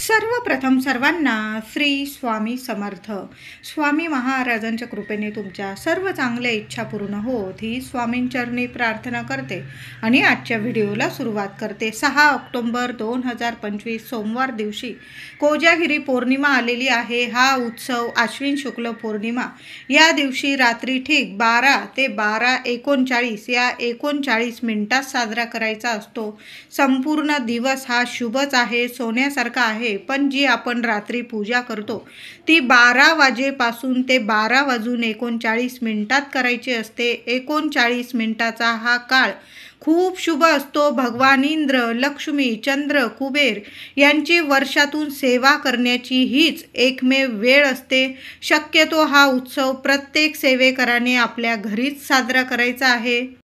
सर्वप्रथम सर्वांना श्री स्वामी समर्थ. स्वामी महाराजांच्या कृपेने तुमच्या सर्व चांगल्या इच्छा पूर्ण होत ही स्वामींचरणी प्रार्थना करते आणि आजच्या व्हिडिओला सुरुवात करते. 6 ऑक्टोबर 2025 सोमवार दिवशी कोजागिरी पौर्णिमा आलेली आहे. हा उत्सव आश्विन शुक्ल पौर्णिमा या दिवशी रात्री ठीक 12 ते 12:39 या 39 मिनिटात साजरा करायचा असतो. संपूर्ण दिवस हा शुभच आहे, सोन्यासारखा आहे. पण जी आपण रात्री पूजा करतो ती 12 वाजेपासून ते 12:39 करायची असते. 39 मिनिटाचा हा काळ खूप शुभ असतो. भगवान इंद्र, लक्ष्मी, चंद्र, कुबेर यांची वर्षातून सेवा करण्याची हीच एकमेव वेळ असते. शक्यतो हा उत्सव प्रत्येक सेवेकराने आपल्या घरीच साजरा करायचा आहे.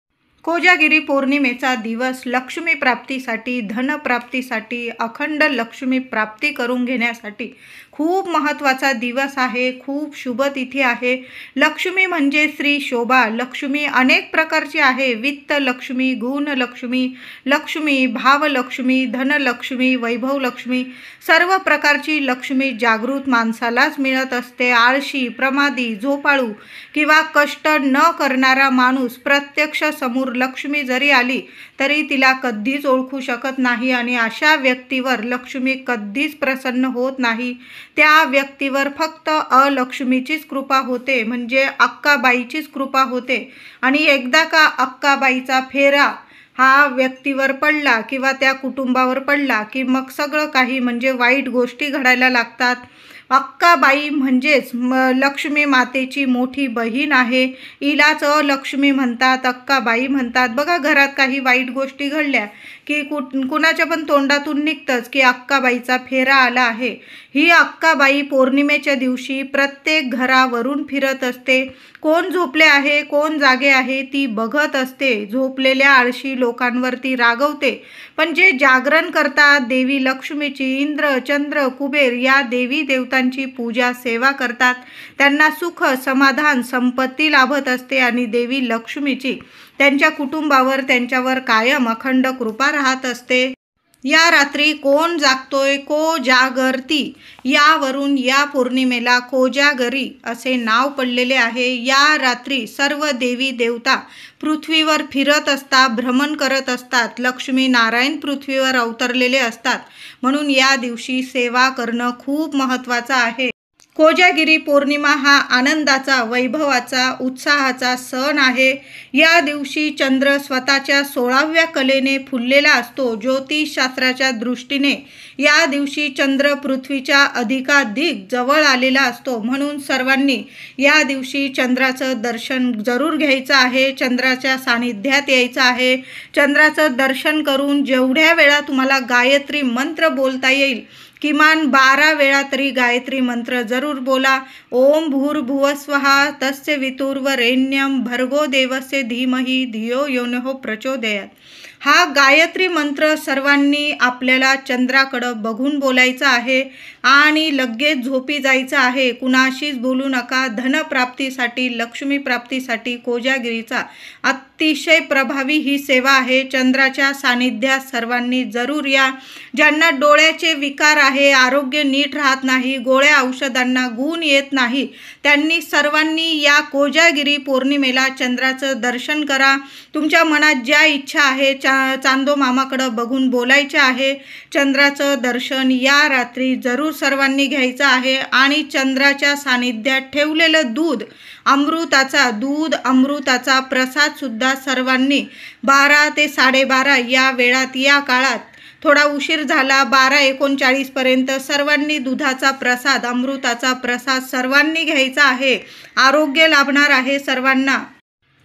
कोजागिरी पौर्णिमेचा दिवस लक्ष्मी प्राप्तीसाठी, धनप्राप्तीसाठी, अखंड लक्ष्मी प्राप्ती करून घेण्यासाठी खूप महत्त्वाचा दिवस आहे. खूप शुभ तिथी आहे. लक्ष्मी म्हणजे श्री शोभा. लक्ष्मी अनेक प्रकारची आहे. वित्त लक्ष्मी, गुण लक्ष्मी, लक्ष्मी, भावलक्ष्मी, धनलक्ष्मी, वैभव लक्ष्मी. सर्व प्रकारची लक्ष्मी जागृत माणसालाच मिळत असते. आळशी, प्रमादी, झोपाळू किंवा कष्ट न करणारा माणूस प्रत्यक्ष समोर लक्ष्मी जरी आली तरी तिला कधीच ओळखू शकत नाही आणि अशा व्यक्तीवर लक्ष्मी कधीच प्रसन्न होत नाही. त्या व्यक्तीवर फक्त अलक्ष्मीचीच कृपा होते, म्हणजे अक्काबाईचीच कृपा होते. आणि एकदा का अक्काबाईचा फेरा हा व्यक्तीवर पडला किंवा त्या कुटुंबावर पडला की मग सगळं काही म्हणजे वाईट गोष्टी घडायला लागतात. अक्काबाई म्हणजेच लक्ष्मी मातेची मोठी बहीण आहे. हिलाच अलक्ष्मी म्हणतात, अक्काबाई म्हणतात. बघा, घरात काही वाईट गोष्टी घडल्या की कुणाच्या पण तोंडातून निघतंच की अक्काबाईचा फेरा आला आहे. ही अक्काबाई पौर्णिमेच्या दिवशी प्रत्येक घरावरून फिरत असते. कोण झोपले आहे, कोण जागे आहे ती बघत असते. झोपलेल्या आळशी लोकांवरती रागवते, पण जे जागरण करतात, देवी लक्ष्मीची, इंद्र, चंद्र, कुबेर या देवी देवतांची पूजा सेवा करतात, त्यांना सुख, समाधान, संपत्ती लाभत असते आणि देवी लक्ष्मीची त्यांच्या कुटुंबावर, त्यांच्यावर कायम अखंड कृपा राहत असते. या रात्री कोण जागतोय, को जागरती यावरून या पौर्णिमेला कोजागरी असे नाव पडलेले आहे. या रात्री सर्व देवी देवता पृथ्वीवर फिरत असतात, भ्रमण करत असतात. लक्ष्मी नारायण पृथ्वीवर अवतरलेले असतात, म्हणून या दिवशी सेवा करणं खूप महत्त्वाचं आहे. कोजागिरी पौर्णिमा हा आनंदाचा, वैभवाचा, उत्साहाचा सण आहे. या दिवशी चंद्र स्वतःच्या 16व्या कलेने फुललेला असतो. ज्योतिषशास्त्राच्या दृष्टीने या दिवशी चंद्र पृथ्वीच्या अधिकाधिक जवळ आलेला असतो, म्हणून सर्वांनी या दिवशी चंद्राचं दर्शन जरूर घ्यायचं आहे. चंद्राच्या सानिध्यात यायचं आहे. चंद्राचं दर्शन करून जेवढ्या वेळा तुम्हाला गायत्री मंत्र बोलता येईल, किमान 12 वेळा तरी गायत्री मंत्र जरूर बोला. ओम भूर्भुवस्वः तस्य वितुर्वरेण्यं भर्गो देवस्य धीमहि धियो यो नः प्रचोदयात्. हा गायत्री मंत्र सर्वांनी आपल्याला चंद्राकडं बघून बोलायचा आहे आणि लगेच झोपी जायचं आहे. कुणाशीच बोलू नका. धनप्राप्तीसाठी, लक्ष्मी प्राप्तीसाठी कोजागिरीचा अतिशय प्रभावी ही सेवा आहे. चंद्राच्या सानिध्यात सर्वांनी जरूर या. ज्यांना डोळ्याचे विकार आहे, आरोग्य नीट राहत नाही, गोळ्या औषधांना गुण येत नाही, त्यांनी सर्वांनी या कोजागिरी पौर्णिमेला चंद्राचं दर्शन करा. तुमच्या मनात ज्या इच्छा आहे चांदो मामाकडं बघून बोलायचे आहे. चंद्राचं दर्शन या रात्री जरूर सर्वांनी घ्यायचं आहे आणि चंद्राच्या सानिध्यात ठेवलेलं दूध अमृताचा प्रसाद सुद्धा सर्वांनी 12 ते 12:30 या वेळात, या काळात थोडा उशीर झाला 12:39 पर्यंत सर्वांनी दुधाचा प्रसाद, अमृताचा प्रसाद सर्वांनी घ्यायचा आहे. आरोग्य लाभणार आहे सर्वांना.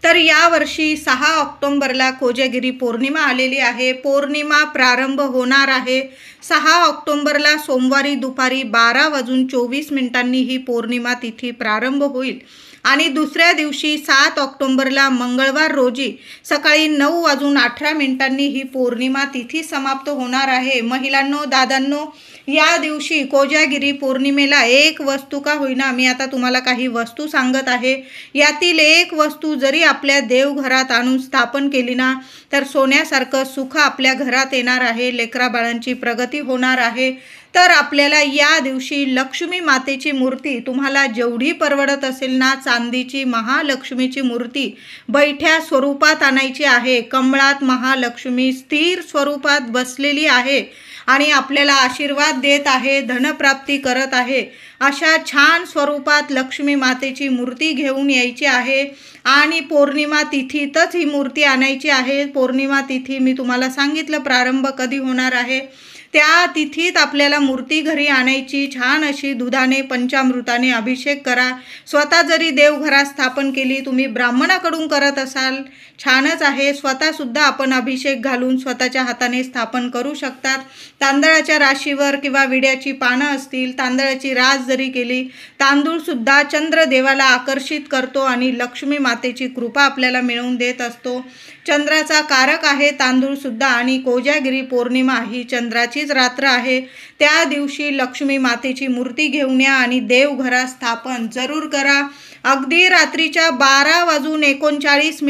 तर यावर्षी 6 ऑक्टोबरला कोजागिरी पौर्णिमा आलेली आहे. पौर्णिमा प्रारंभ होणार आहे 6 ऑक्टोबरला सोमवारी दुपारी 12:24 ही पौर्णिमा तिथी प्रारंभ होईल आणि दुसऱ्या दिवशी 7 ऑक्टोबरला मंगळवार रोजी सकाळी 9:18 ही पौर्णिमा तिथी समाप्त होणार आहे. महिलांनो, दादांनो, या दिवशी कोजागिरी पौर्णिमेला एक वस्तू का होईना, मी आता तुम्हाला काही वस्तू सांगत आहे. यातील एक वस्तू जरी आपल्या देवघरात आणून स्थापन केली ना तर सोन्यासारखं सुख आपल्या घरात येणार आहे. लेकरा बाळांची प्रगती होणार आहे. तर आपल्याला या दिवशी लक्ष्मी मातेची मूर्ती तुम्हाला जेवढी परवडत असेल ना, चांदीची महालक्ष्मीची मूर्ती बैठ्या स्वरूपात आणायची आहे। कमळात महालक्ष्मी स्थिर स्वरूपात बसलेली आहे आणि आपल्याला आशीर्वाद देत आहे, धनप्राप्ती करत आहे। अशा छान स्वरूपात लक्ष्मी मातेची मूर्ती घेऊन यायची आहे आणि पौर्णिमा तिथीतच ही मूर्ती आणायची आहे। पौर्णिमा तिथी मी तुम्हाला सांगितलं प्रारंभ कधी होणार आहे, त्या तिथीत आपल्याला मूर्ती घरी आणायची। छान अशी दुधाने पंचामृताने अभिषेक करा। स्वतः जरी देवघरात स्थापन केली, तुम्ही ब्राह्मणाकडून करत असाल छानच आहे, स्वतःसुद्धा आपण अभिषेक घालून स्वतःच्या हाताने स्थापन करू शकतात। तांदळाच्या राशीवर किंवा विड्याची पानं असतील, तांदळाची रास जरी केली, तांदूळसुद्धा चंद्रदेवाला आकर्षित करतो आणि लक्ष्मी मातेची कृपा आपल्याला मिळवून देत असतो। चंद्राचा कारक आहे तांदूळसुद्धा आणि कोजागिरी पौर्णिमा ही चंद्राचीच रात्र आहे। त्या दिवशी लक्ष्मी मातेची मूर्ती घेऊन या आणि देवघरात स्थापन जरूर करा। अगदी रात्रीच्या 12:39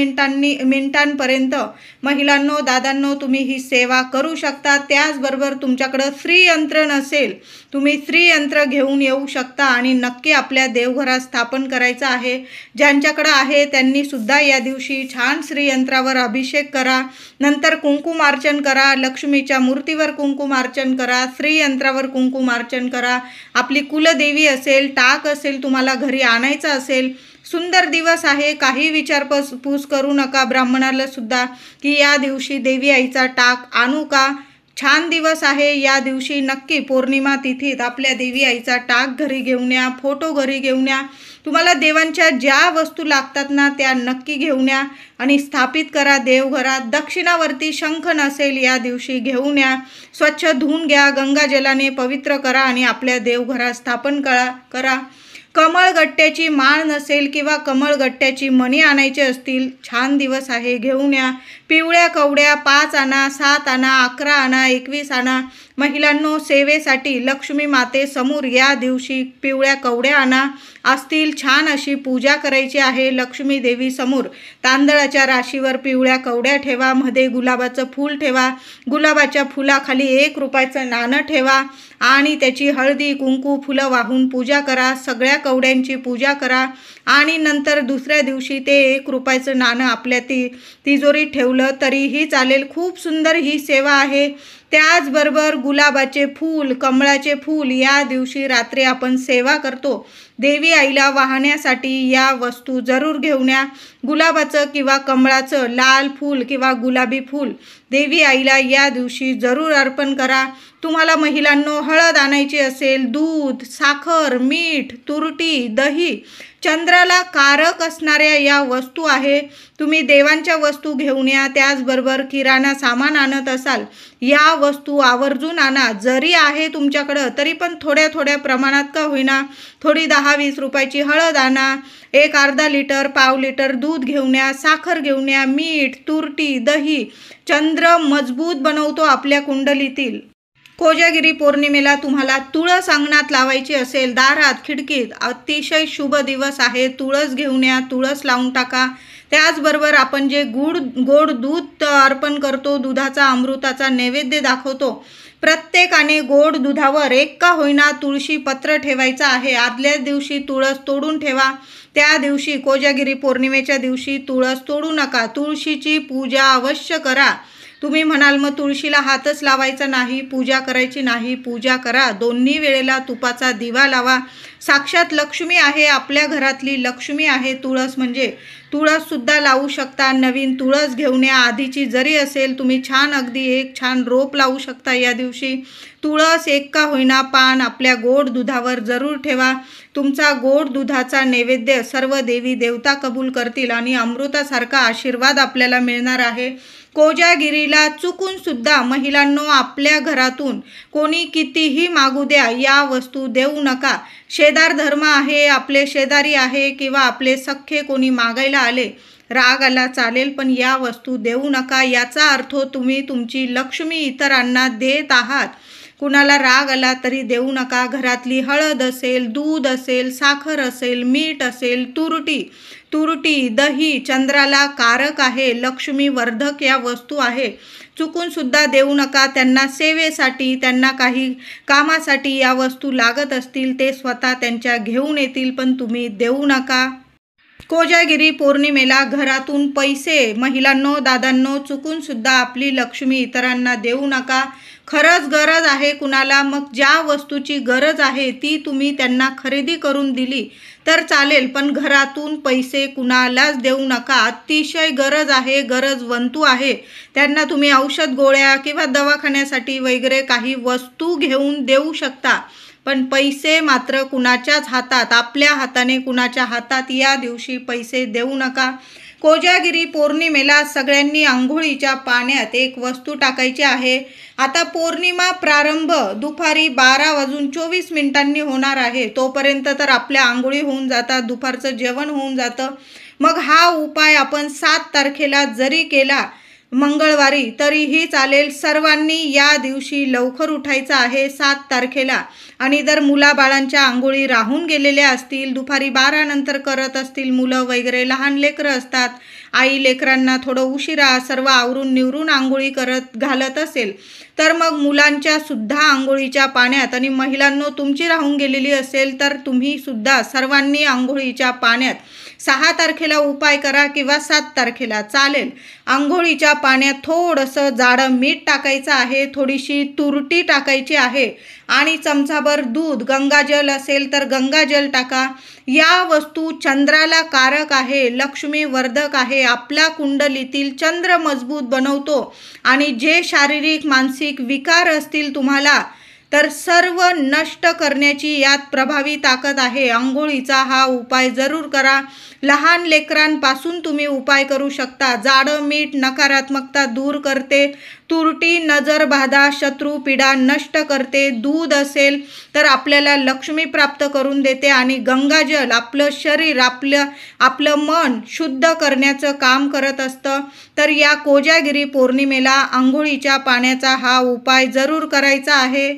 मिनिटांपर्यंत महिलांनो, दादांनो, तुम्ही ही सेवा करू शकता। त्याचबरोबर तुमच्याकडं श्रीयंत्र नसेल, तुम्ही श्रीयंत्र घेऊन येऊ शकता आणि नक्की आपल्या देवघरात स्थापन करायचं आहे। ज्यांच्याकडं आहे त्यांनी सुद्धा या दिवशी छान श्रीयंत्रावर अभिषेक करा, नंतर कुंकुमार्चन करा, लक्ष्मीच्या मूर्तीवर कुंकुमार्चन करा, श्रीयंत्रावर कुंकुमार्चन करा। आपली कुलदेवी असेल, टाक असेल, तुम्हाला घरी आणायचं असेल, सुंदर दिवस आहे, काही विचारपूस करू नका ब्राह्मणाला सुद्धा की या दिवशी देवी आईचा टाक आणू का। छान दिवस आहे, या दिवशी नक्की पौर्णिमा तिथीत आपल्या देवी आईचा टाक घरी घेऊन या, फोटो घरी घेऊन या। तुम्हाला देवांच्या ज्या वस्तू लागतात ना त्या नक्की घेऊन या आणि स्थापित करा देवघरात। दक्षिणावर्ती शंख नसेल, या दिवशी घेऊन या, स्वच्छ धुवून घ्या, गंगाजलाने पवित्र करा आणि आपल्या देवघरात स्थापन करा। कमळगट्ट्याची माळ नसेल किंवा कमळगट्ट्याची मणी आणायची असतील, छान दिवस आहे, घेऊन या। पिवळ्या कवड्या 5 आणा, 7 आणा, 11 आणा, 21 आणा। महिलांनो, सेवेसाठी लक्ष्मी माते समोर या दिवशी पिवळ्या कवड्या आणा। असतील छान अशी पूजा करायची आहे लक्ष्मी देवी समोर। तांदळाच्या राशीवर पिवळ्या कवड्या ठेवा, मध्ये गुलाबाचं फूल ठेवा, गुलाबाच्या फुलाखाली 1 रुपयाचं नाणं ठेवा आणि त्याची हळदी कुंकू फुलं वाहून पूजा करा। सगळ्या कवड्यांची पूजा करा आणि नंतर दुसऱ्या दिवशी ते 1 रुपयाचं नाणं आपल्या तिजोरीत ठेवलं तरीही चालेल। खूप सुंदर ही सेवा आहे। त्याचबरोबर गुलाबाचे फूल, कमळाचे फूल या दिवशी रात्री आपण सेवा करतो, देवी आईला वाहण्यासाठी या वस्तू जरूर घेऊन या। गुलाबाचं किंवा कमळाचं लाल फूल किंवा गुलाबी फूल देवी आईला या दिवशी जरूर अर्पण करा। तुम्हाला महिलांनो हळद आणायची असेल, दूध, साखर, मीठ, तुरटी, दही, चंद्राला कारक असणाऱ्या या वस्तू आहे, तुम्ही देवांच्या वस्तू घेऊन या। त्याचबरोबर किराणा सामान आणत असाल, या वस्तू आवर्जून आणा। जरी आहे तुमच्याकडं तरी पण थोड्या थोड्या प्रमाणात का होईना, थोडी 10-20 रुपयाची हळद आणा, 1 अर्धा लिटर, पाव लिटर दूध घेऊन या, साखर घेऊन या, मीठ, तुरटी, दही। चंद्र मजबूत बनवतो आपल्या कुंडलीतील। कोजागिरी पौर्णिमेला तुम्हाला तुळस अंगणात लावायची असेल, दारात, खिडकीत, अतिशय शुभ दिवस आहे, तुळस घेऊन या, तुळस लावून टाका। त्याचबरोबर आपण जे गोड दूध अर्पण करतो, दुधाचा अमृताचा नैवेद्य दाखवतो, प्रत्येकाने गोड दुधावर 1 का होईना तुळशी पत्र ठेवायचं आहे। आदल्या दिवशी तुळस तोडून ठेवा, त्या दिवशी कोजागिरी पौर्णिमेच्या दिवशी तुळस तोडू नका, तुळशीची पूजा अवश्य करा। तुम्ही म्हणाल मग तुळशीला हातच लावायचा नाही, पूजा करायची नाही, पूजा करा। दोन्ही वेळेला तुपाचा दिवा लावा। साक्षात लक्ष्मी आहे, आपल्या घरातली लक्ष्मी आहे तुळस म्हणजे। तुळससुद्धा लावू शकता, नवीन तुळस घेऊन या, आधीची जरी असेल तुम्ही छान अगदी 1 छान रोप लावू शकता या दिवशी। तुळस 1 का होईना पान आपल्या गोड दुधावर जरूर ठेवा। तुमचा गोड दुधाचा नैवेद्य सर्व देवी देवता कबूल करतील आणि अमृतासारखा आशीर्वाद आपल्याला मिळणार आहे। कोजागिरीला चुकून सुद्धा महिलांनो आपल्या घरातून कोणी कितीही मागू द्या, या वस्तू देऊ नका। शेजार धर्म आहे, आपले शेजारी आहे किंवा आपले सख्खे कोणी मागायला आले, राग आला चालेल, पण या वस्तू देऊ नका। याचा अर्थ तुम्ही तुमची लक्ष्मी इतरांना देत आहात, कुणाला राग आला तरी देऊ नका. घरातली हळद असेल, दूध असेल, साखर असेल, मीठ असेल, तुरटी, दही चंद्राला कारक आहे, लक्ष्मी वर्धक या वस्तू आहे. चुकून सुद्धा देऊ नका. त्यांना सेवेसाठी, त्यांना काही कामासाठी या वस्तू लागत असतील ते स्वतः त्यांच्या घेऊन येतील, पण तुम्ही देऊ नका. कोजागिरी पौर्णिमेला घरातून पैसे, महिलांनो दादांनो, चुकून सुद्धा आपली लक्ष्मी इतरांना देऊ नका. खरंच गरज आहे कुणाला, मग ज्या वस्तूची गरज आहे ती तुम्ही त्यांना खरेदी करून दिली तर चालेल, पण घरातून पैसे कुणालाच देऊ नका. अतिशय गरज आहे, गरजवंतू आहे, त्यांना तुम्ही औषध गोळ्या किंवा दवाखान्यासाठी वगैरे काही वस्तू घेऊन देऊ शकता, पण पैसे मात्र कुणाच्याच हातात, आपल्या हाताने कुणाच्या हातात या दिवशी पैसे देऊ नका. कोजागिरी पौर्णिमेला सगळ्यांनी आंघोळीच्या पाण्यात एक वस्तू टाकायची आहे. आता पौर्णिमा प्रारंभ दुपारी 12:24 होणार आहे. तोपर्यंत तर आपल्या आंघोळी होऊन जातात, दुपारचं जेवण होऊन जातं. मग हा उपाय आपण 7 तारखेला जरी केला मंगळवारी तरीही चालेल. सर्वांनी या दिवशी लवकर उठायचं आहे 7 तारखेला. आणि जर मुलाबाळांच्या आंघोळी राहून गेलेल्या असतील, दुपारी 12 नंतर करत असतील मुलं वगैरे, लहान लेकरं असतात, आई लेकरांना थोडं उशिरा सर्व आवरून निवरून आंघोळी घालत असेल तर मग मुलांच्या सुद्धा आंघोळीच्या पाण्यात, आणि महिलांनो तुमची राहून गेलेली असेल तर तुम्ही सुद्धा सर्वांनी आंघोळीच्या पाण्यात 6 तारखेला उपाय करा किंवा 7 तारखेला चालेल. आंघोळीच्या पाण्यात थोडंसं जाडं मीठ टाकायचं आहे, थोडीशी तुरटी टाकायची आहे आणि चमचाभर दूध, गंगाजल असेल तर गंगाजल टाका. या वस्तू चंद्राला कारक आहे, लक्ष्मी वर्धक आहे, आपल्या कुंडलीतील चंद्र मजबूत बनवतो आणि जे शारीरिक मानसिक विकार असतील तुम्हाला तर सर्व नष्ट करण्याची यात प्रभावी ताकद आहे. आंघोळीचा हा उपाय जरूर करा. लहान लेकरांपासून तुम्ही उपाय करू शकता. जाडं मीठ नकारात्मकता दूर करते, तुरटी नजर बाधा शत्रू पीडा नष्ट करते, दूध असेल तर आपल्याला लक्ष्मी प्राप्त करून देते आणि गंगाजल आपलं शरीर, आपलं मन शुद्ध करण्याचं काम करत असतं. तर या कोजागिरी पौर्णिमेला आंघोळीच्या पाण्याचा हा उपाय जरूर करायचा आहे.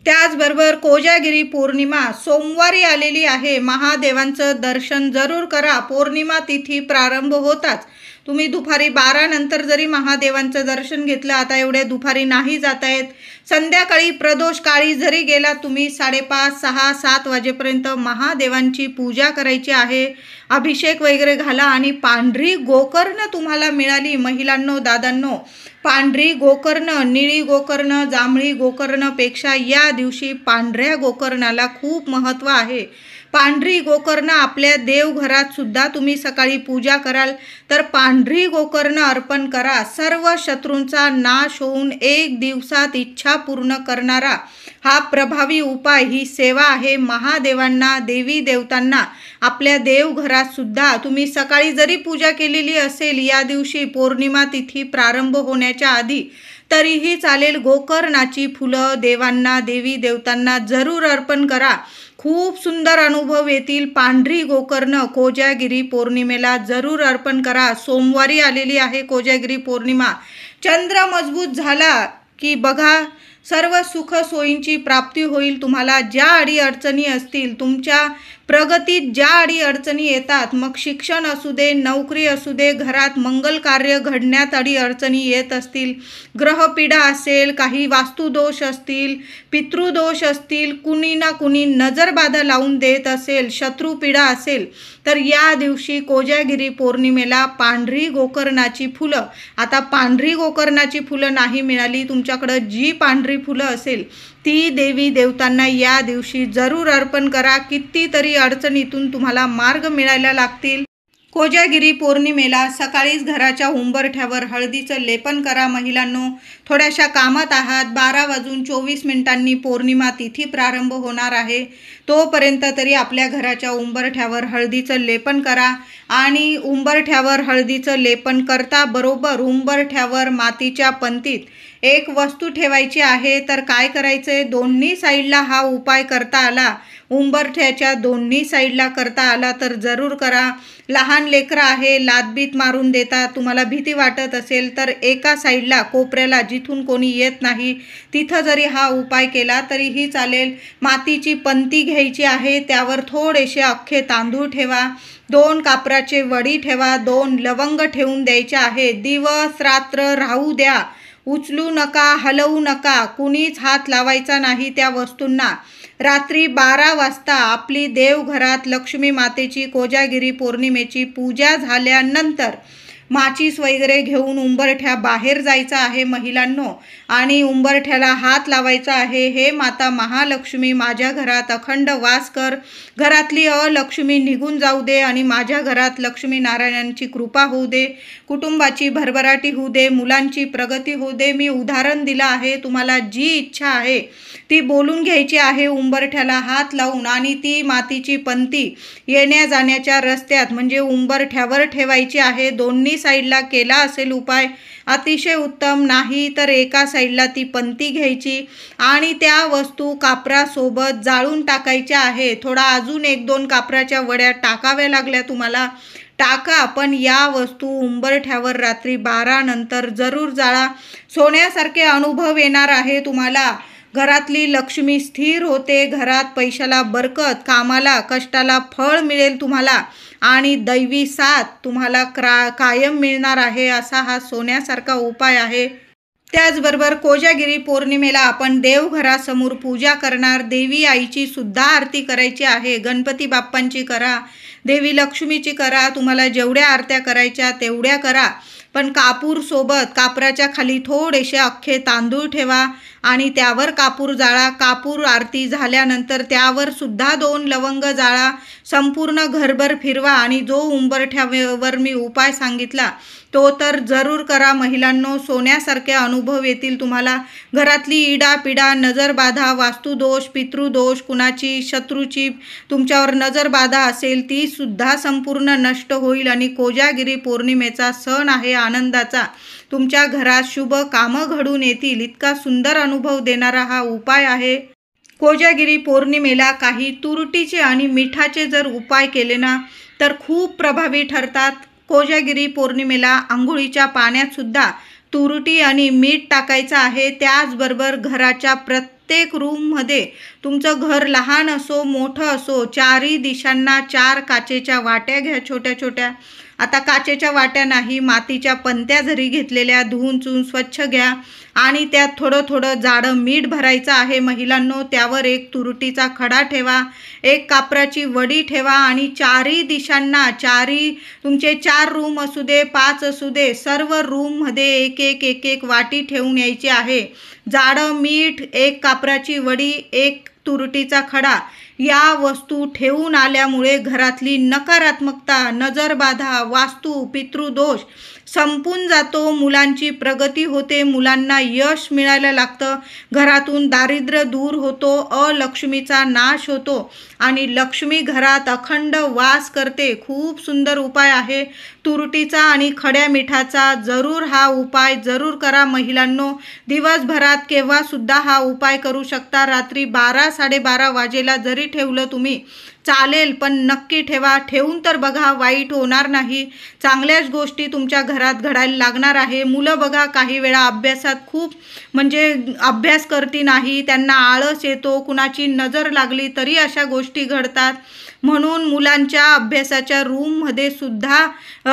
त्याचबरोबर कोजागिरी पौर्णिमा सोमवारी आलेली आहे. महादेवांचं दर्शन जरूर करा. पौर्णिमा तिथी प्रारंभ होताच तुम्ही दुपारी 12 नंतर जरी महादेवांचं दर्शन घेतलं, आता एवढे दुपारी नाही जाता येत, संध्याकाळी प्रदोष काळी जरी गेला तुम्ही 5:30, 6, 7 वाजेपर्यंत महादेवांची पूजा करायची आहे. अभिषेक वगैरे घाला आणि पांढरी गोकर्ण तुम्हाला मिळाली महिलांनो दादांनो, पांढरी गोकर्ण, निळी गोकर्ण, जांभळी गोकर्णपेक्षा या दिवशी पांढऱ्या गोकर्णाला खूप महत्त्व आहे. पांढरी गोकर्ण आपल्या देवघरात सुद्धा तुम्ही सकाळी पूजा कराल तर पांढरी गोकर्ण अर्पण करा. सर्व शत्रूंचा नाश होऊन 1 दिवसात इच्छा पूर्ण करणारा हा प्रभावी उपाय, ही सेवा आहे. महादेवांना, देवी देवतांना आपल्या देवघरात सुद्धा तुम्ही सकाळी जरी पूजा केलेली असेल या दिवशी पौर्णिमा तिथी प्रारंभ होण्याच्या आधी तरीही चालेल. गोकर्णाची फुलं देवांना, देवी देवतांना जरूर अर्पण करा. खूप सुंदर अनुभव येतील. पांढरी गोकर्ण कोजागिरी पौर्णिमेला जरूर अर्पण करा. सोमवारी आलेली आहे कोजागिरी पौर्णिमा. चंद्र मजबूत झाला की बघा सर्व सुख सोयींची प्राप्ती होईल. तुम्हाला ज्या अडीअडचणी असतील, तुमच्या प्रगतीत ज्या अडीअडचणी येतात, मग शिक्षण असू दे, नोकरी असू दे, घरात मंगल कार्य घडण्यात अडीअडचणी येत असतील, ग्रहपीडा असेल, काही वास्तुदोष असतील, पितृदोष असतील, कुणी ना कुणी नजरबाधा लावून देत असेल, शत्रुपीडा असेल, तर या दिवशी कोजागिरी पौर्णिमेला पांढरी गोकर्णाची फुलं, आता पांढरी गोकर्णाची फुलं नाही मिळाली, तुमच्याकडं जी पांढरी फुलं असेल ती देवी देवतांना या दिवशी जरूर अर्पण करा. कितीतरी अडचणीतून तुम्हाला मार्ग मिळायला लागतील. कोजागिरी पौर्णिमेला सकाळीच घराच्या उंबरठ्यावर हळदीचं लेपन करा. महिलांनो थोड्याशा कामात आहात, 12:24 पौर्णिमा तिथी प्रारंभ होणार आहे, तोपर्यंत तरी आपल्या घराच्या उंबरठ्यावर हळदीचं लेपन करा. आणि उंबरठ्यावर हळदीचं लेपन करता बरोबर उंबरठ्यावर मातीच्या पंतीत एक वस्तू ठेवायची आहे, तर काय करायचं आहे, दोन्ही साईडला हा उपाय करता आला, उंबरठ्याच्या दोन्ही साईडला करता आला तर जरूर करा. लहान लेकरं आहे, लादबीत मारून देतात, तुम्हाला भीती वाटत असेल तर एका साईडला कोपऱ्याला जिथून कोणी येत नाही तिथं जरी हा उपाय केला तरीही चालेल. मातीची पंती घ्यायची आहे, त्यावर थोडेसे अख्खे तांदूळ ठेवा, 2 कापराचे वडी ठेवा, 2 लवंग ठेवून द्यायचे आहे. दिवस रात्र राहू द्या, उचलू नका, हलवू नका, कुणीच हात लावायचा नाही त्या वस्तूंना. रात्री 12 वाजता आपली देवघरात लक्ष्मी मातेची कोजागिरी पौर्णिमेची पूजा झाल्यानंतर माचीस वगैरे घेऊन उंबरठ्या बाहेर जायचं आहे महिलांनो, आणि उंबरठ्याला हात लावायचा आहे. हे माता महालक्ष्मी, माझ्या घरात अखंड वास कर, घरातली अलक्ष्मी निघून जाऊ दे आणि माझ्या घरात लक्ष्मी नारायणांची कृपा होऊ दे, कुटुंबाची भरभराटी होऊ दे, मुलांची प्रगती होऊ दे. मी उदाहरण दिलं आहे, तुम्हाला जी इच्छा आहे ती बोलून घ्यायची आहे उंबरठ्याला हात लावून, आणि ती मातीची पंती येण्या जाण्याच्या रस्त्यात म्हणजे उंबरठ्यावर ठेवायची आहे. दोन्ही साईडला केला असेल उपाय अतिशय उत्तम, नाही तर एका साईडला ती पंती घ्यायची आणि त्या वस्तू कापरासोबत जाळून टाकायच्या आहे. थोडा अजून 1-2 कापराच्या वड्या टाकाव्या लागल्या तुम्हाला, टाका, पण या वस्तू उंबरठ्यावर रात्री 12 नंतर जरूर जाळा. सोन्यासारखे अनुभव येणार आहे तुम्हाला. घरातली लक्ष्मी स्थिर होते, घरात पैशाला बरकत, कामाला कष्टाला फळ मिळेल तुम्हाला आणि दैवी साथ तुम्हाला कायम मिळणार आहे. असा हा सोन्यासारखा उपाय आहे. त्याचबरोबर कोजागिरी पौर्णिमेला आपण देवघरासमोर पूजा करणार. देवी आईची सुद्धा आरती करायची आहे. गणपती बाप्पांची करा, देवी लक्ष्मीची करा, तुम्हाला जेवढ्या आरत्या करायच्या तेवढ्या करा, पण कापूर सोबत कापराच्या खाली थोडेसे अख्खे तांदूळ ठेवा आणि त्यावर कापूर जाळा. कापूर आरती झाल्यानंतर त्यावर सुद्धा 2 लवंग जाळा. संपूर्ण घरभर फिरवा आणि जो उंबरठ्यावर मी उपाय सांगितला तो तर जरूर करा महिलांनो. सोन्यासारखे अनुभव येतील तुम्हाला. घरातली इडापिडा, नजरबाधा, वास्तुदोष, पितृदोष, कुणाची शत्रूची तुमच्यावर नजरबाधा असेल ती सुद्धा संपूर्ण नष्ट होईल. आणि कोजागिरी पौर्णिमेचा सण आहे आनंदाचा. तुमच्या घरात शुभ कामं घडून येतील, इतका सुंदर अनुभव देणारा हा उपाय आहे. कोजागिरी पौर्णिमेला काही तुरटीचे आणि मिठाचे जर उपाय केले ना तर खूप प्रभावी ठरतात. कोजागिरी पौर्णिमेला आंघोळीच्या पाण्यात सुद्धा तुरटी आणि मीठ टाकायचं आहे. त्याचबरोबर घराच्या प्रत्येक रूममध्ये, तुमचं घर लहान असो मोठं असो, 4ही दिशांना 4 काचेच्या वाट्या घ्या छोट्या छोट्या. आता काचेच्या वाट्या नाही, मातीच्या पंत्या जरी घेतलेल्या धुवून चुवून स्वच्छ घ्या आणि त्यात थोडं थोडं जाडं मीठ भरायचं आहे महिलांनो. त्यावर 1 तुरटीचा खडा ठेवा, 1 कापराची वडी ठेवा आणि 4ही दिशांना, तुमचे 4 रूम असू दे 5 असू दे, सर्व रूममध्ये एक एक वाटी ठेवून यायची आहे. जाडं मीठ, 1 कापराची वडी, 1 तुरटीचा खडा या वस्तू ठेवून आल्यामुळे घरातली नकारात्मकता, नजरबाधा, वास्तू, पितृदोष संपून जातो. मुलांची प्रगती होते, मुलांना यश मिळायला लागतं, घरातून दारिद्र्य दूर होतो, अलक्ष्मीचा नाश होतो आणि लक्ष्मी घरात अखंड वास करते. खूप सुंदर उपाय आहे तुरटीचा आणि खड्या मिठाचा. जरूर हा उपाय जरूर करा महिलांनो. दिवसभरात केव्हा सुद्धा हा उपाय करू शकता. रात्री 12-12:30 वाजेला जरी ठेवलं तुम्ही चालेल, पण नक्की ठेवा. ठेवून तर बघा, वाईट होणार नाही. चांगल्याच गोष्टी तुमच्या घरात घडायला लागणार आहे. मुलं बघा काही वेळा अभ्यासात खूप अभ्यास करती नाही, त्यांना आळस येतो, कुणाची नजर लागली तरी अशा गोष्टी घडतात. म्हणून मुलांच्या अभ्यासाच्या रूममध्ये सुद्धा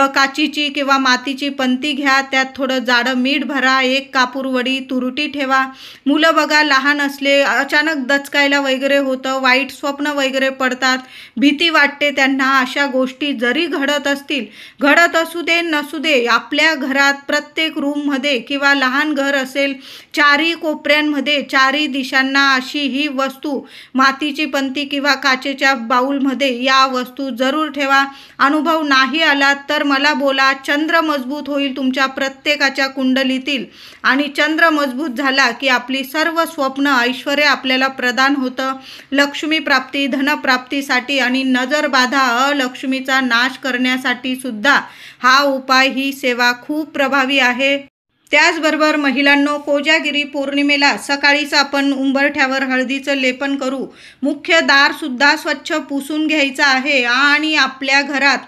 काचीची किंवा मातीची पंती घ्या, त्यात थोडं जाडं मीठ भरा, 1 कापूर वडी, तुरटी ठेवा. मुलं बघा लहान असले अचानक दचकायला वगैरे होतं, वाईट स्वप्न वगैरे पडतात, भीती वाटते त्यांना. अशा गोष्टी जरी घडत असतील, घडत असू दे नसू दे, आपल्या घरात प्रत्येक रूममध्ये किंवा लहान घर असेल 4ही कोपऱ्यांमध्ये 4ही दिशांना अशी ही वस्तू, मातीची पंती किंवा काचेच्या बाउलमध्ये या वस्तू जरूर ठेवा. अनुभव नाही आला तर मला बोला. चंद्र मजबूत होईल तुमच्या प्रत्येकाच्या कुंडलीतील आणि चंद्र मजबूत झाला की आपली सर्व स्वप्न ऐश्वर्य आपल्याला प्रदान होतं. लक्ष्मी प्राप्ती, धनप्राप्तीसाठी आणि नजरबाधा, अलक्ष्मीचा नाश करण्यासाठी सुद्धा हा उपाय, ही सेवा खूप प्रभावी आहे. त्याचबरोबर महिलांनो, कोजागिरी पौर्णिमेला सकाळीच आपण उंबरठ्यावर हळदीचं लेपन करू. मुख्य दारसुद्धा स्वच्छ पुसून घ्यायचं आहे आणि आपल्या घरात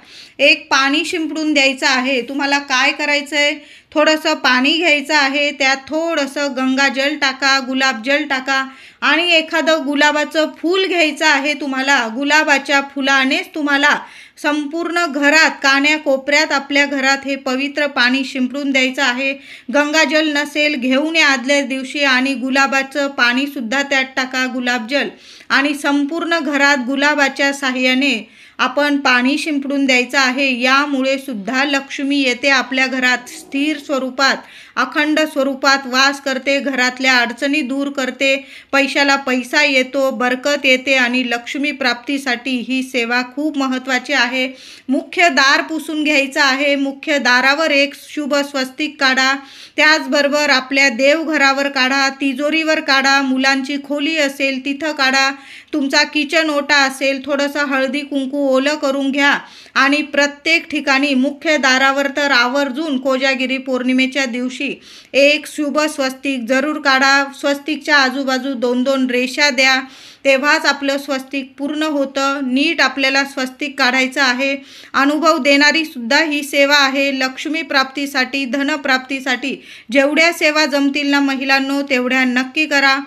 एक पाणी शिंपडून द्यायचं आहे. तुम्हाला काय करायचं आहे, थोडंसं पाणी घ्यायचं आहे, त्यात थोडंसं गंगाजल टाका, गुलाबजल टाका आणि एखादं गुलाबाचं फूल घ्यायचं आहे. तुम्हाला गुलाबाच्या फुलानेच तुम्हाला संपूर्ण घरात कान्याकोपऱ्यात आपल्या घरात हे पवित्र पाणी शिंपडून द्यायचं आहे. गंगाजल नसेल घेऊन या आदल्या दिवशी आणि गुलाबाचं पाणीसुद्धा त्यात टाका, गुलाबजल, आणि संपूर्ण घरात गुलाबाच्या साहाय्याने आपण पाणी शिंपडून द्यायचं आहे. यामुळे सुद्धा लक्ष्मी येते आपल्या घरात, स्थिर स्वरूपात अखंड स्वरूपात वास करते, घरातल्या अडचणी दूर करते, पैशाला पैसा येतो, बरकत येते आणि लक्ष्मी प्राप्तीसाठी ही सेवा खूप महत्त्वाची आहे. मुख्य दार पुसून घ्यायचं आहे. मुख्य दारावर एक शुभ स्वस्तिक काढा. त्याचबरोबर आपल्या देवघरावर काढा, तिजोरीवर काढा, मुलांची खोली असेल तिथं काढा, तुमचा किचन ओटा असेल थोडंसं हळदी कुंकू ओलं करून घ्या आणि प्रत्येक ठिकाणी मुख्य दारावर तर आवर्जून कोजागिरी पौर्णिमेच्या दिवशी एक शुभ स्वस्तिक जरूर काढा. स्वस्तिकच्या आजूबाजू 2-2 रेषा द्या, तेव्हाच आपलं स्वस्तिक पूर्ण होतं. नीट आपल्याला स्वस्तिक काढायचं आहे. अनुभव देणारी सुद्धा ही सेवा आहे. लक्ष्मी प्राप्तीसाठी, धनप्राप्तीसाठी जेवढ्या सेवा जमतील ना महिलांनो, तेवढ्या नक्की करा.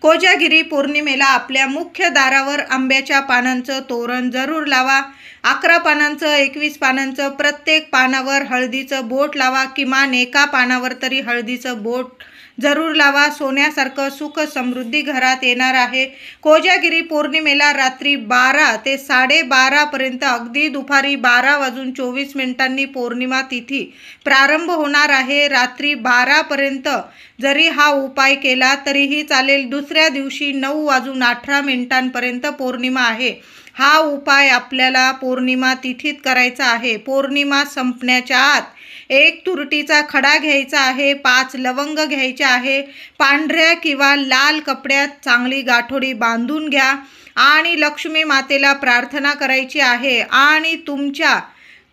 कोजागिरी पौर्णिमेला आपल्या मुख्य दारावर आंब्याच्या पानांचं तोरण जरूर लावा. 11 पानांचं, 21 पानांचं, प्रत्येक पानावर हळदीचं बोट लावा. किमान एका पानावर तरी हळदीचं बोट जरूर लावा. सोन्यासारखं सुख समृद्धी घरात येणार आहे. कोजागिरी पौर्णिमेला रात्री 12 ते 12:30 पर्यंत, अगदी दुपारी 12:24 पौर्णिमा तिथी प्रारंभ होणार आहे. रात्री 12 पर्यंत जरी हा उपाय केला तरीही चालेल. दुसऱ्या दिवशी 9:18 पर्यंत पौर्णिमा आहे. हा उपाय आपल्याला पौर्णिमा तिथीत करायचा आहे. पौर्णिमा संपण्याच्या आत एक तुरटीचा खडा घ्यायचा आहे, 5 लवंग घ्यायचे आहे. पांढऱ्या किंवा लाल कपड्यात चांगली गाठोडी बांधून घ्या आणि लक्ष्मी मातेला प्रार्थना करायची आहे आणि तुमच्या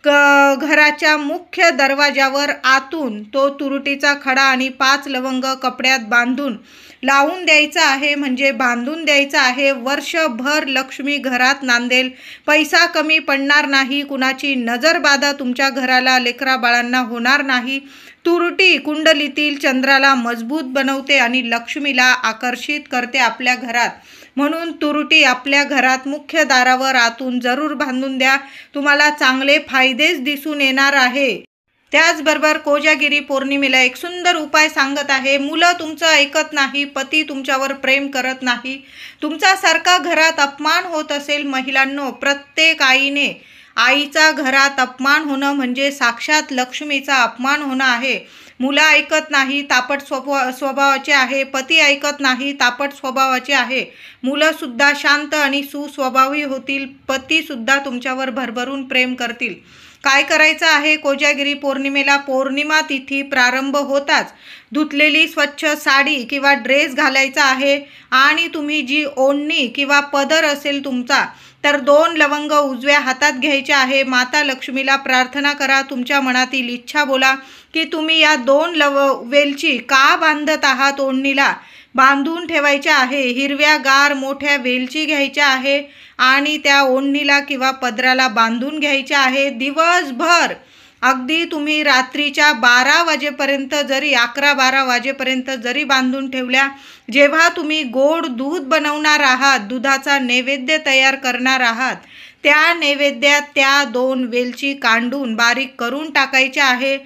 घराच्या मुख्य दरवाजावर आतून तो तुरटीचा खडा आणि 5 लवंग कपड्यात बांधून लावून द्यायचा आहे, म्हणजे बांधून द्यायचा आहे. वर्षभर लक्ष्मी घरात नांदेल, पैसा कमी पडणार नाही, कुणाची नजरबाधा तुमच्या घराला, लेकरा बाळांना होणार नाही. तुरटी कुंडलीतील चंद्राला मजबूत बनवते आणि लक्ष्मीला आकर्षित करते आपल्या घरात. म्हणून तुरटी आपल्या घरात मुख्य दारावर आतून जरूर बांधून द्या. तुम्हाला चांगले फायदेच दिसून येणार आहे. त्याचबरोबर कोजागिरी पौर्णिमेला एक सुंदर उपाय सांगत आहे. मुलं तुमचं ऐकत नाही, पती तुमच्यावर प्रेम करत नाही, तुमचा सारखा घरात अपमान होत असेल महिलांनो, प्रत्येक आईने आईचा घरात अपमान होणं म्हणजे साक्षात लक्ष्मीचा अपमान होणं आहे. मुलं ऐकत नाही, तापट स्वभावाचे आहे, पती ऐकत नाही, तापट स्वभावाचे आहे. मुलंसुद्धा शांत आणि सुस्वभावी होतील, पतीसुद्धा तुमच्यावर भरभरून प्रेम करतील. काय करायचं आहे कोजागिरी पौर्णिमेला? पौर्णिमा तिथी प्रारंभ होताच धुतलेली स्वच्छ साडी किंवा ड्रेस घालायचा आहे आणि तुम्ही जी ओढणी किंवा पदर असेल तुमचा, तर 2 लवंग उजव्या हातात घ्यायचे आहे. माता लक्ष्मीला प्रार्थना करा, तुमच्या मनातील इच्छा बोला की तुम्ही या 2 वेलची का बांधत आहात, ओढणीला बांधून ठेवायच्या आहे. हिरव्यागार मोठ्या वेलची घ्यायच्या आहे आणि त्या ओढणीला किंवा पदराला बांधून घ्यायच्या आहे. दिवसभर अगदी तुम्ही रात्रीच्या 12 वाजेपर्यंत जरी 11-12 वाजेपर्यंत जरी बांधून ठेवल्या, जेव्हा तुम्ही गोड दूध बनवणार आहात, दुधाचा नैवेद्य तयार करणार आहात, त्या नैवेद्यात त्या 2 वेलची कांडून बारीक करून टाकायच्या आहे.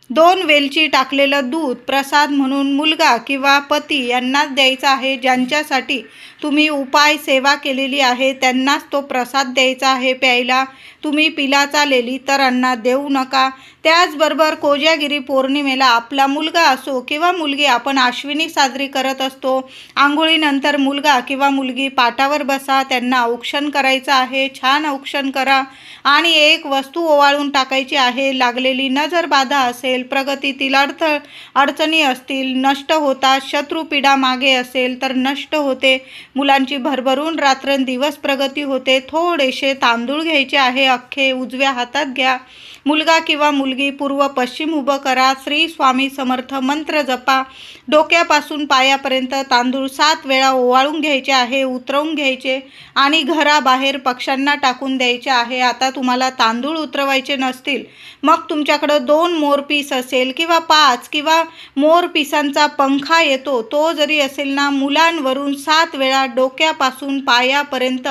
2 वेलची टाकलेलं दूध प्रसाद म्हणून मुलगा किंवा पती यांनाच द्यायचा आहे. ज्यांच्यासाठी तुम्ही उपाय सेवा केलेली आहे त्यांनाच तो प्रसाद द्यायचा आहे प्यायला. तुम्ही पिला चालेल, इतरांना देऊ नका. त्याचबरोबर कोजागिरी पौर्णिमेला आपला मुलगा असो किंवा मुलगी, आपण आश्विनी साजरी करत असतो. आंघोळीनंतर मुलगा किंवा मुलगी पाटावर बसा, त्यांना औक्षण करायचं आहे. छान औक्षण करा आणि एक वस्तू ओवाळून टाकायची आहे. लागलेली नजरबाधा असेल, प्रगतीतील अडचणी असतील नष्ट होतात, शत्रुपीडा मागे असेल तर नष्ट होते, मुलांची भरभरून रात्रंदिवस प्रगती होते. थोडेसे तांदूळ घ्यायचे आहे, अख्खे उजव्या हातात घ्या मुलगा किंवा मुलगी पूर्व पश्चिम उभं करा. श्री स्वामी समर्थ मंत्र जपा. डोक्यापासून पायापर्यंत तांदूळ 7 वेळा ओवाळून घ्यायचे आहे, उतरवून घ्यायचे आणि घराबाहेर पक्ष्यांना टाकून द्यायचे आहे. आता तुम्हाला तांदूळ उतरवायचे नसतील, मग तुमच्याकडं 2 मोरपीस असेल किंवा 5 किंवा मोरपिसांचा पंखा येतो तो जरी असेल ना, मुलांवरून 7 वेळा डोक्यापासून पायापर्यंत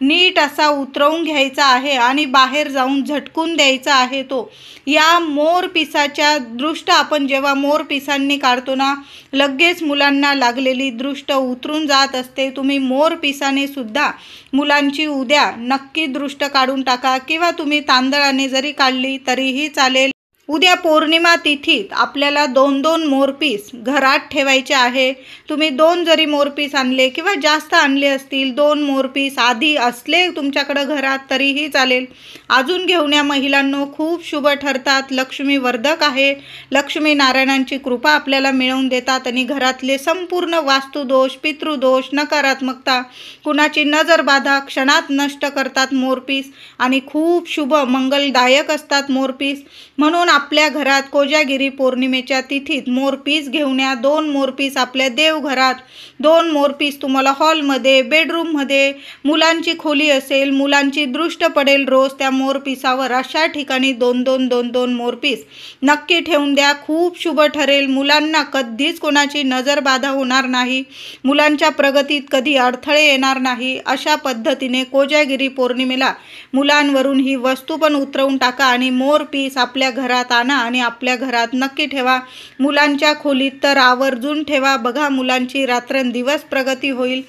नीट असा उतरवून घ्यायचा आहे आणि बाहेर जाऊन झटकून द्यायचा आहे. तो या मोरपिसाच्या दृष्ट आपण जेव्हा मोरपिसांनी काढतो ना, लगेच मुलांना लागलेली दृष्ट उतरून जात असते. तुम्ही मोरपिसाने सुद्धा मुलांची उद्या नक्की दृष्ट काढून टाका किंवा तुम्ही तांदळाने जरी काढली तरीही चालेल. उद्या पौर्णिमा तिथीत आपल्याला 2-2 मोरपीस घरात ठेवायचे आहे. तुम्ही 2 जरी मोरपीस आणले किंवा जास्त आणले असतील, 2 मोरपीस आधी असले तुमच्याकडं घरात तरीही चालेल. अजून घेऊन या महिलांनो, खूप शुभ ठरतात. लक्ष्मीवर्धक आहे. लक्ष्मी नारायणांची कृपा आपल्याला मिळवून देतात आणि घरातले संपूर्ण वास्तुदोष, पितृदोष, नकारात्मकता, कुणाची नजरबाधा क्षणात नष्ट करतात मोरपीस आणि खूप शुभ मंगलदायक असतात मोरपीस. म्हणून आपल्या घरात कोजागिरी पौर्णिमेच्या तिथीत मोरपीस घेऊन या. 2 मोरपीस आपल्या देवघरात, 2 मोरपीस तुम्हाला हॉलमध्ये, बेडरूममध्ये, मुलांची खोली असेल, मुलांची दृष्ट पडेल रोज त्या मोरपीसावर, अशा ठिकाणी 2-2 मोरपीस नक्की ठेवून द्या. खूप शुभ ठरेल. मुलांना कधीच कोणाची नजरबाधा होणार नाही, मुलांच्या प्रगतीत कधी अडथळे येणार नाही. अशा पद्धतीने कोजागिरी पौर्णिमेला मुलांवरून ही वस्तू पण उतरवून टाका आणि मोरपीस आपल्या घरात आणा आणि आपल्या घरात नक्की ठेवा. मुलांच्या खोलीत तर आवर्जून ठेवा. बघा, मुलांची रात्रंदिवस प्रगती होईल.